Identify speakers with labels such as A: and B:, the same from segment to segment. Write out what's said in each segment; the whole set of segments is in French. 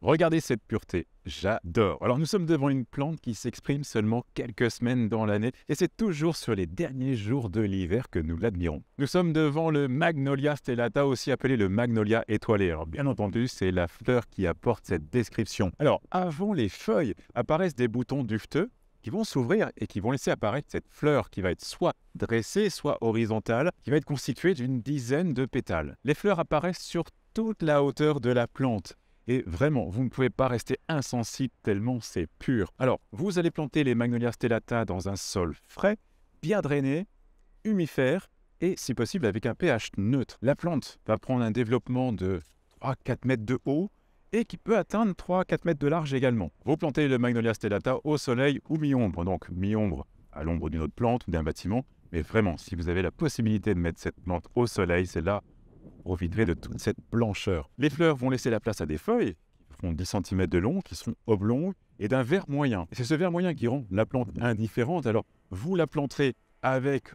A: Regardez cette pureté, j'adore. Alors nous sommes devant une plante qui s'exprime seulement quelques semaines dans l'année et c'est toujours sur les derniers jours de l'hiver que nous l'admirons. Nous sommes devant le Magnolia stellata, aussi appelé le Magnolia étoilé. Alors bien entendu, c'est la fleur qui apporte cette description. Alors avant les feuilles apparaissent des boutons dufteux qui vont s'ouvrir et qui vont laisser apparaître cette fleur qui va être soit dressée, soit horizontale, qui va être constituée d'une dizaine de pétales. Les fleurs apparaissent sur toute la hauteur de la plante. Et vraiment, vous ne pouvez pas rester insensible tellement c'est pur. Alors, vous allez planter les Magnolia stellata dans un sol frais, bien drainé, humifère et, si possible, avec un pH neutre. La plante va prendre un développement de 3-4 mètres de haut et qui peut atteindre 3-4 mètres de large également. Vous plantez le Magnolia stellata au soleil ou mi-ombre, donc mi-ombre à l'ombre d'une autre plante ou d'un bâtiment. Mais vraiment, si vous avez la possibilité de mettre cette plante au soleil, c'est là profiterez de toute cette blancheur. Les fleurs vont laisser la place à des feuilles qui font 10 cm de long, qui sont oblongues et d'un vert moyen. Et c'est ce vert moyen qui rend la plante indifférente. Alors, vous la planterez avec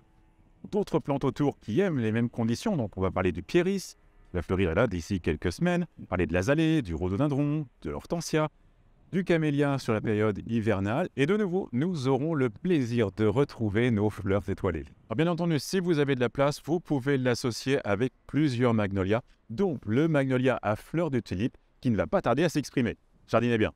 A: d'autres plantes autour qui aiment les mêmes conditions. Donc, on va parler du pieris, qui va fleurir là d'ici quelques semaines. On va parler de l'azalée, du rhododendron, de l'hortensia, du camélia sur la période hivernale. Et de nouveau, nous aurons le plaisir de retrouver nos fleurs étoilées. Alors bien entendu, si vous avez de la place, vous pouvez l'associer avec plusieurs magnolias, dont le magnolia à fleurs de tulipe qui ne va pas tarder à s'exprimer. Jardinez bien.